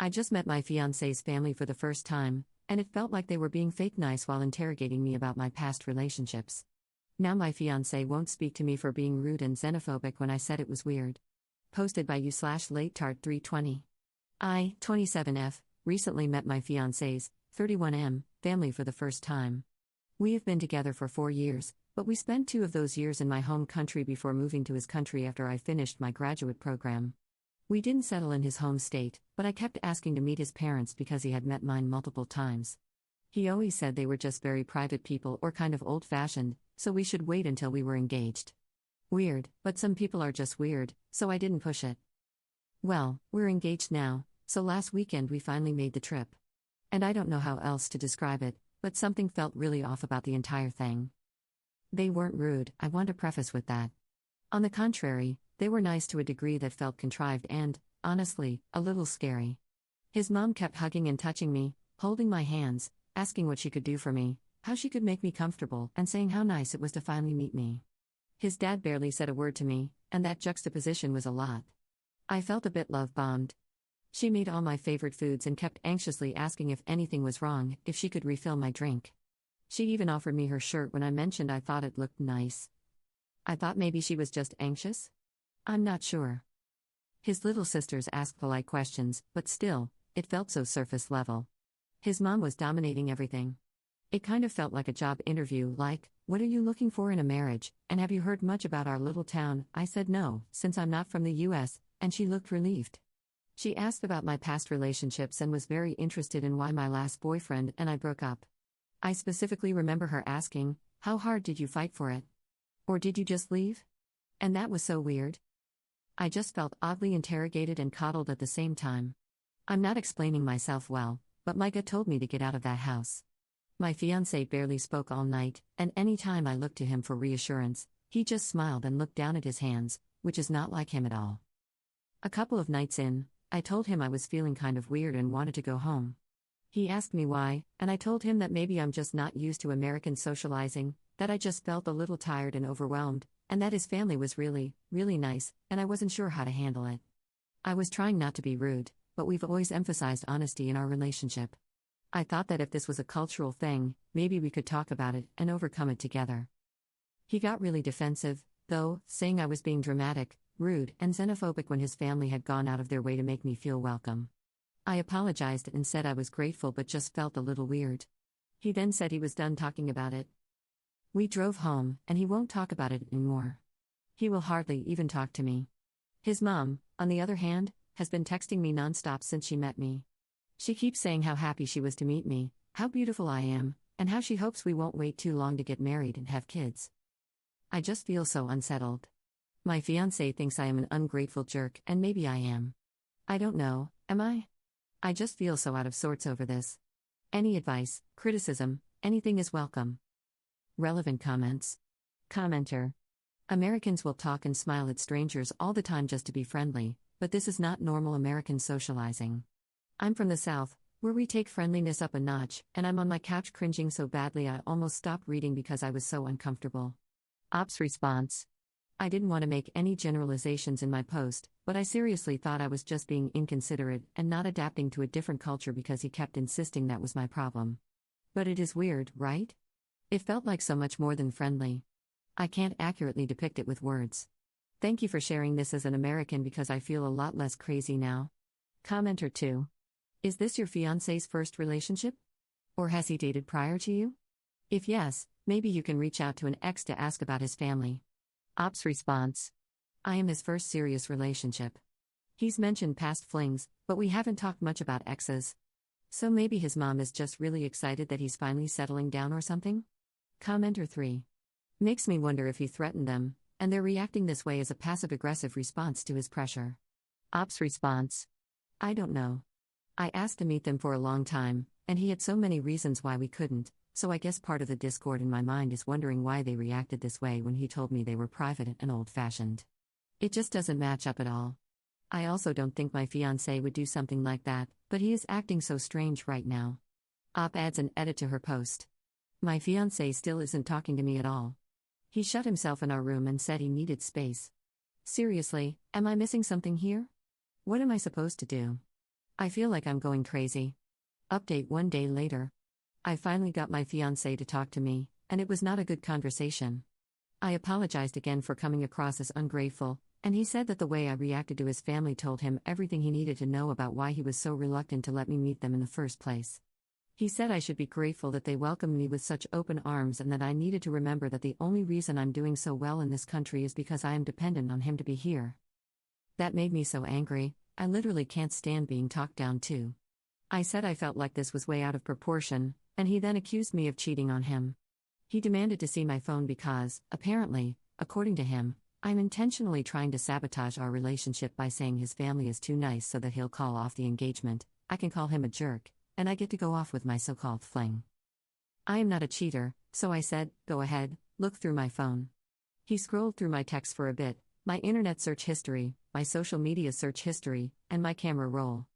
I just met my fiancé's family for the first time, and it felt like they were being fake nice while interrogating me about my past relationships. Now my fiancé won't speak to me for being rude and xenophobic when I said it was weird. Posted by you/LateTart320. I, 27F, recently met my fiancé's, 31M, family for the first time. We have been together for 4 years, but we spent 2 of those years in my home country before moving to his country after I finished my graduate program. We didn't settle in his home state, but I kept asking to meet his parents because he had met mine multiple times. He always said they were just very private people or kind of old-fashioned, so we should wait until we were engaged. Weird, but some people are just weird, so I didn't push it. Well, we're engaged now, so last weekend we finally made the trip. And I don't know how else to describe it, but something felt really off about the entire thing. They weren't rude, I want to preface with that. On the contrary, they were nice to a degree that felt contrived and, honestly, a little scary. His mom kept hugging and touching me, holding my hands, asking what she could do for me, how she could make me comfortable, and saying how nice it was to finally meet me. His dad barely said a word to me, and that juxtaposition was a lot. I felt a bit love-bombed. She made all my favorite foods and kept anxiously asking if anything was wrong, if she could refill my drink. She even offered me her shirt when I mentioned I thought it looked nice. I thought maybe she was just anxious? I'm not sure. His little sisters asked polite questions, but still, it felt so surface level. His mom was dominating everything. It kind of felt like a job interview, like, what are you looking for in a marriage, and have you heard much about our little town? I said no, since I'm not from the US, and she looked relieved. She asked about my past relationships and was very interested in why my last boyfriend and I broke up. I specifically remember her asking, how hard did you fight for it? Or did you just leave? And that was so weird. I just felt oddly interrogated and coddled at the same time. I'm not explaining myself well, but Micah told me to get out of that house. My fiancé barely spoke all night, and any time I looked to him for reassurance, he just smiled and looked down at his hands, which is not like him at all. A couple of nights in, I told him I was feeling kind of weird and wanted to go home. He asked me why, and I told him that maybe I'm just not used to American socializing, that I just felt a little tired and overwhelmed, and that his family was really, really nice, and I wasn't sure how to handle it. I was trying not to be rude, but we've always emphasized honesty in our relationship. I thought that if this was a cultural thing, maybe we could talk about it and overcome it together. He got really defensive, though, saying I was being dramatic, rude, and xenophobic when his family had gone out of their way to make me feel welcome. I apologized and said I was grateful but just felt a little weird. He then said he was done talking about it. We drove home, and he won't talk about it anymore. He will hardly even talk to me. His mom, on the other hand, has been texting me nonstop since she met me. She keeps saying how happy she was to meet me, how beautiful I am, and how she hopes we won't wait too long to get married and have kids. I just feel so unsettled. My fiancé thinks I am an ungrateful jerk, and maybe I am. I don't know, am I? I just feel so out of sorts over this. Any advice, criticism, anything is welcome. Relevant comments. Commenter. Americans will talk and smile at strangers all the time just to be friendly, but this is not normal American socializing. I'm from the South, where we take friendliness up a notch, and I'm on my couch cringing so badly I almost stopped reading because I was so uncomfortable. Ops response. I didn't want to make any generalizations in my post, but I seriously thought I was just being inconsiderate and not adapting to a different culture because he kept insisting that was my problem. But it is weird, right? It felt like so much more than friendly. I can't accurately depict it with words. Thank you for sharing this as an American because I feel a lot less crazy now. Commenter 2. Is this your fiancé's first relationship? Or has he dated prior to you? If yes, maybe you can reach out to an ex to ask about his family. Ops response. I am his first serious relationship. He's mentioned past flings, but we haven't talked much about exes. So maybe his mom is just really excited that he's finally settling down or something? Commenter 3. Makes me wonder if he threatened them, and they're reacting this way as a passive-aggressive response to his pressure. Ops response. I don't know. I asked to meet them for a long time, and he had so many reasons why we couldn't, so I guess part of the discord in my mind is wondering why they reacted this way when he told me they were private and old-fashioned. It just doesn't match up at all. I also don't think my fiancé would do something like that, but he is acting so strange right now. Op adds an edit to her post. My fiancé still isn't talking to me at all. He shut himself in our room and said he needed space. Seriously, am I missing something here? What am I supposed to do? I feel like I'm going crazy. Update 1 day later. I finally got my fiancé to talk to me, and it was not a good conversation. I apologized again for coming across as ungrateful, and he said that the way I reacted to his family told him everything he needed to know about why he was so reluctant to let me meet them in the first place. He said I should be grateful that they welcomed me with such open arms and that I needed to remember that the only reason I'm doing so well in this country is because I am dependent on him to be here. That made me so angry. I literally can't stand being talked down to. I said I felt like this was way out of proportion, and he then accused me of cheating on him. He demanded to see my phone because, apparently, according to him, I'm intentionally trying to sabotage our relationship by saying his family is too nice so that he'll call off the engagement. I can call him a jerk, and I get to go off with my so-called fling. I am not a cheater, so I said, go ahead, look through my phone. He scrolled through my texts for a bit, my internet search history, my social media search history, and my camera roll.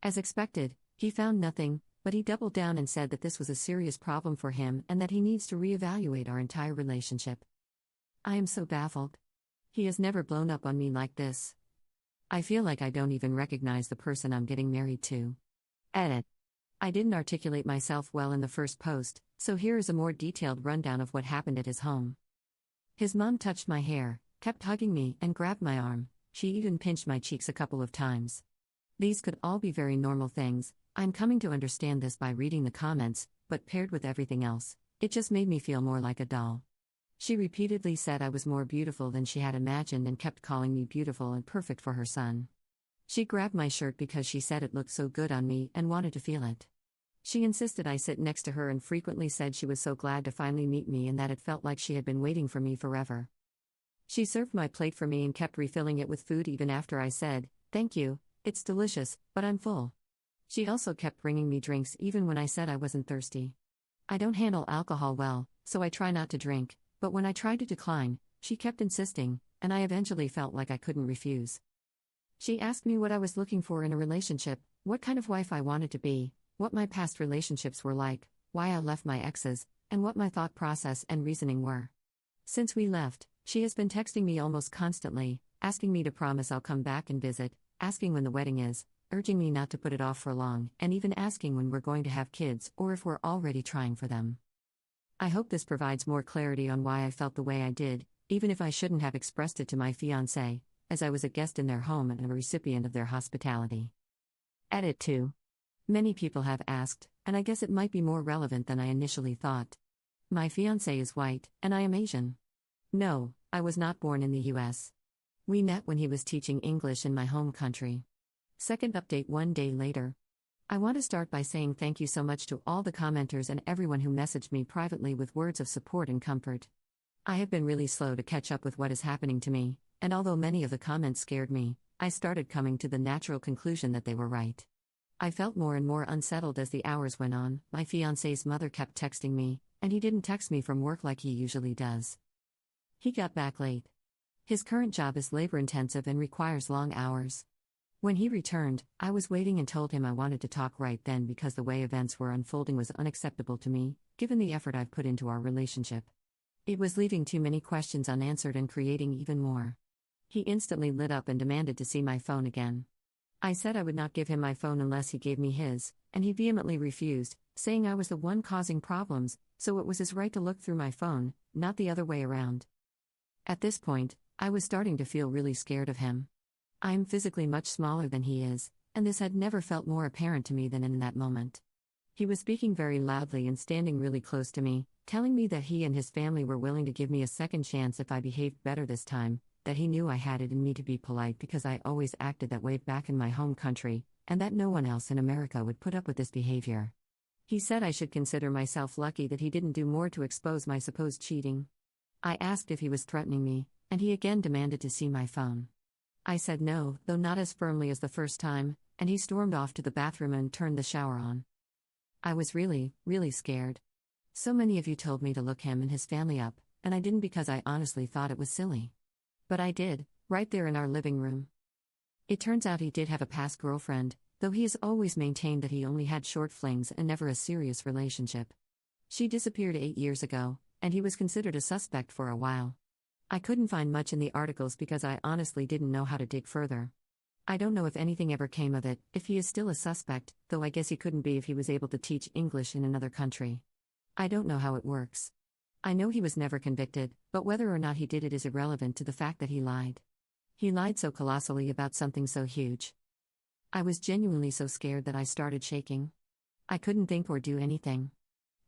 As expected, he found nothing, but he doubled down and said that this was a serious problem for him and that he needs to reevaluate our entire relationship. I am so baffled. He has never blown up on me like this. I feel like I don't even recognize the person I'm getting married to. Edit. I didn't articulate myself well in the first post, so here is a more detailed rundown of what happened at his home. His mom touched my hair, kept hugging me, and grabbed my arm. She even pinched my cheeks a couple of times. These could all be very normal things. I'm coming to understand this by reading the comments, but paired with everything else, it just made me feel more like a doll. She repeatedly said I was more beautiful than she had imagined and kept calling me beautiful and perfect for her son. She grabbed my shirt because she said it looked so good on me and wanted to feel it. She insisted I sit next to her and frequently said she was so glad to finally meet me and that it felt like she had been waiting for me forever. She served my plate for me and kept refilling it with food even after I said, "Thank you, it's delicious, but I'm full." She also kept bringing me drinks even when I said I wasn't thirsty. I don't handle alcohol well, so I try not to drink, but when I tried to decline, she kept insisting, and I eventually felt like I couldn't refuse. She asked me what I was looking for in a relationship, what kind of wife I wanted to be, what my past relationships were like, why I left my exes, and what my thought process and reasoning were. Since we left, she has been texting me almost constantly, asking me to promise I'll come back and visit, asking when the wedding is, urging me not to put it off for long, and even asking when we're going to have kids or if we're already trying for them. I hope this provides more clarity on why I felt the way I did, even if I shouldn't have expressed it to my fiancé, as I was a guest in their home and a recipient of their hospitality. Edit 2. Many people have asked, and I guess it might be more relevant than I initially thought. My fiancé is white, and I am Asian. No, I was not born in the US. We met when he was teaching English in my home country. Second update 1 day later. I want to start by saying thank you so much to all the commenters and everyone who messaged me privately with words of support and comfort. I have been really slow to catch up with what is happening to me, and although many of the comments scared me, I started coming to the natural conclusion that they were right. I felt more and more unsettled as the hours went on. My fiancé's mother kept texting me, and he didn't text me from work like he usually does. He got back late. His current job is labor-intensive and requires long hours. When he returned, I was waiting and told him I wanted to talk right then because the way events were unfolding was unacceptable to me, given the effort I've put into our relationship. It was leaving too many questions unanswered and creating even more. He instantly lit up and demanded to see my phone again. I said I would not give him my phone unless he gave me his, and he vehemently refused, saying I was the one causing problems, so it was his right to look through my phone, not the other way around. At this point, I was starting to feel really scared of him. I am physically much smaller than he is, and this had never felt more apparent to me than in that moment. He was speaking very loudly and standing really close to me, telling me that he and his family were willing to give me a second chance if I behaved better this time, that he knew I had it in me to be polite because I always acted that way back in my home country, and that no one else in America would put up with this behavior. He said I should consider myself lucky that he didn't do more to expose my supposed cheating. I asked if he was threatening me, and he again demanded to see my phone. I said no, though not as firmly as the first time, and he stormed off to the bathroom and turned the shower on. I was really, really scared. So many of you told me to look him and his family up, and I didn't because I honestly thought it was silly. But I did, right there in our living room. It turns out he did have a past girlfriend, though he has always maintained that he only had short flings and never a serious relationship. She disappeared 8 years ago, and he was considered a suspect for a while. I couldn't find much in the articles because I honestly didn't know how to dig further. I don't know if anything ever came of it, if he is still a suspect, though I guess he couldn't be if he was able to teach English in another country. I don't know how it works. I know he was never convicted, but whether or not he did it is irrelevant to the fact that he lied. He lied so colossally about something so huge. I was genuinely so scared that I started shaking. I couldn't think or do anything.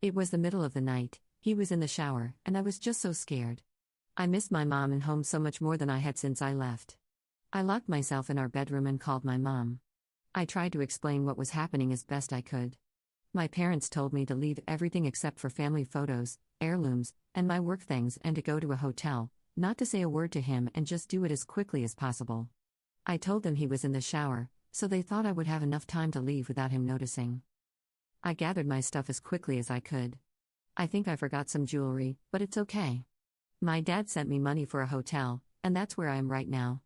It was the middle of the night, he was in the shower, and I was just so scared. I missed my mom and home so much more than I had since I left. I locked myself in our bedroom and called my mom. I tried to explain what was happening as best I could. My parents told me to leave everything except for family photos, heirlooms, and my work things and to go to a hotel, not to say a word to him and just do it as quickly as possible. I told them he was in the shower, so they thought I would have enough time to leave without him noticing. I gathered my stuff as quickly as I could. I think I forgot some jewelry, but it's okay. My dad sent me money for a hotel, and that's where I am right now.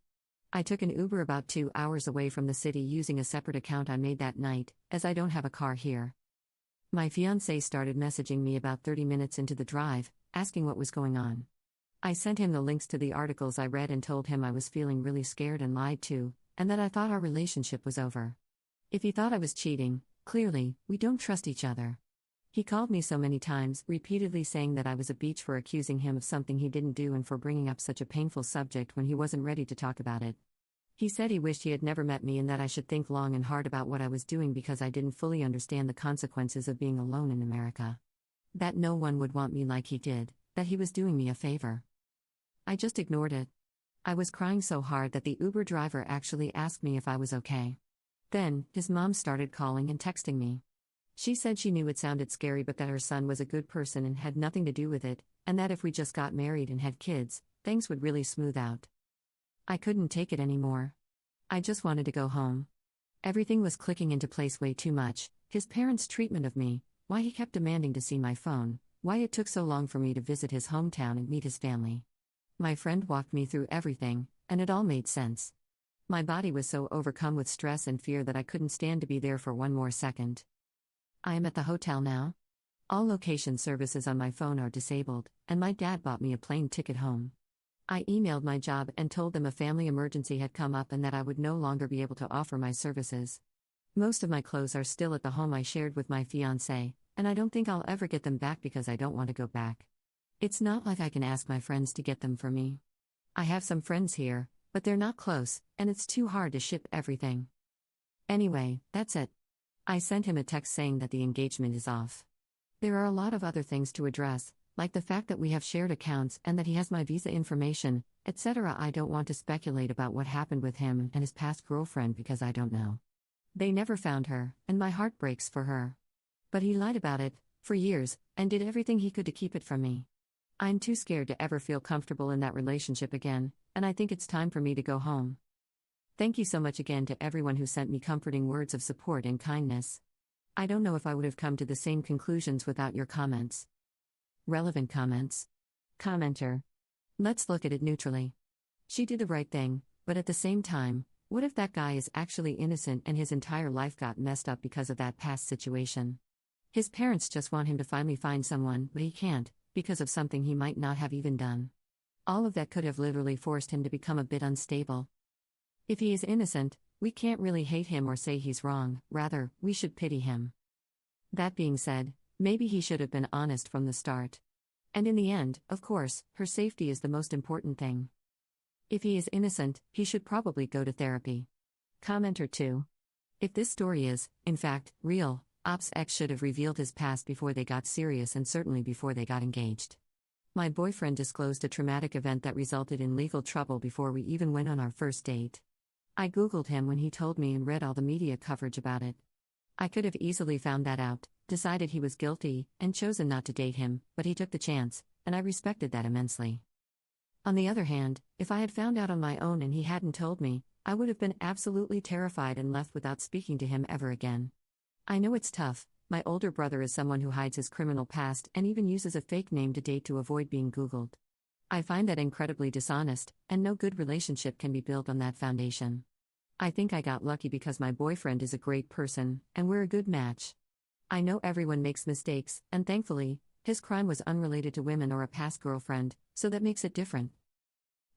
I took an Uber about 2 hours away from the city using a separate account I made that night, as I don't have a car here. My fiancé started messaging me about 30 minutes into the drive, asking what was going on. I sent him the links to the articles I read and told him I was feeling really scared and lied to, and that I thought our relationship was over. If he thought I was cheating, clearly, we don't trust each other. He called me so many times, repeatedly saying that I was a bitch for accusing him of something he didn't do and for bringing up such a painful subject when he wasn't ready to talk about it. He said he wished he had never met me and that I should think long and hard about what I was doing because I didn't fully understand the consequences of being alone in America. That no one would want me like he did, that he was doing me a favor. I just ignored it. I was crying so hard that the Uber driver actually asked me if I was okay. Then, his mom started calling and texting me. She said she knew it sounded scary but that her son was a good person and had nothing to do with it, and that if we just got married and had kids, things would really smooth out. I couldn't take it anymore. I just wanted to go home. Everything was clicking into place way too much: his parents' treatment of me, why he kept demanding to see my phone, why it took so long for me to visit his hometown and meet his family. My friend walked me through everything, and it all made sense. My body was so overcome with stress and fear that I couldn't stand to be there for one more second. I am at the hotel now. All location services on my phone are disabled, and my dad bought me a plane ticket home. I emailed my job and told them a family emergency had come up and that I would no longer be able to offer my services. Most of my clothes are still at the home I shared with my fiancé, and I don't think I'll ever get them back because I don't want to go back. It's not like I can ask my friends to get them for me. I have some friends here, but they're not close, and it's too hard to ship everything. Anyway, that's it. I sent him a text saying that the engagement is off. There are a lot of other things to address, like the fact that we have shared accounts and that he has my visa information, etc. I don't want to speculate about what happened with him and his past girlfriend because I don't know. They never found her, and my heart breaks for her. But he lied about it, for years, and did everything he could to keep it from me. I'm too scared to ever feel comfortable in that relationship again, and I think it's time for me to go home. Thank you so much again to everyone who sent me comforting words of support and kindness. I don't know if I would have come to the same conclusions without your comments. Relevant comments. Commenter. Let's look at it neutrally. She did the right thing, but at the same time, what if that guy is actually innocent and his entire life got messed up because of that past situation? His parents just want him to finally find someone, but he can't, because of something he might not have even done. All of that could have literally forced him to become a bit unstable. If he is innocent, we can't really hate him or say he's wrong, rather, we should pity him. That being said, maybe he should have been honest from the start. And in the end, of course, her safety is the most important thing. If he is innocent, he should probably go to therapy. Commenter 2. If this story is, in fact, real, Ops X should have revealed his past before they got serious and certainly before they got engaged. My boyfriend disclosed a traumatic event that resulted in legal trouble before we even went on our first date. I Googled him when he told me and read all the media coverage about it. I could have easily found that out, decided he was guilty, and chosen not to date him, but he took the chance, and I respected that immensely. On the other hand, if I had found out on my own and he hadn't told me, I would have been absolutely terrified and left without speaking to him ever again. I know it's tough. My older brother is someone who hides his criminal past and even uses a fake name to date to avoid being Googled. I find that incredibly dishonest, and no good relationship can be built on that foundation. I think I got lucky because my boyfriend is a great person, and we're a good match. I know everyone makes mistakes, and thankfully, his crime was unrelated to women or a past girlfriend, so that makes it different.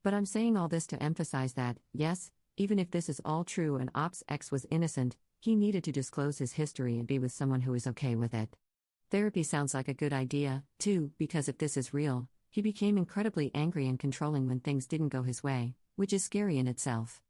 But I'm saying all this to emphasize that, yes, Even if this is all true and Op's ex was innocent, he needed to disclose his history and be with someone who is okay with it. Therapy sounds like a good idea, too, because if this is real, he became incredibly angry and controlling when things didn't go his way, which is scary in itself.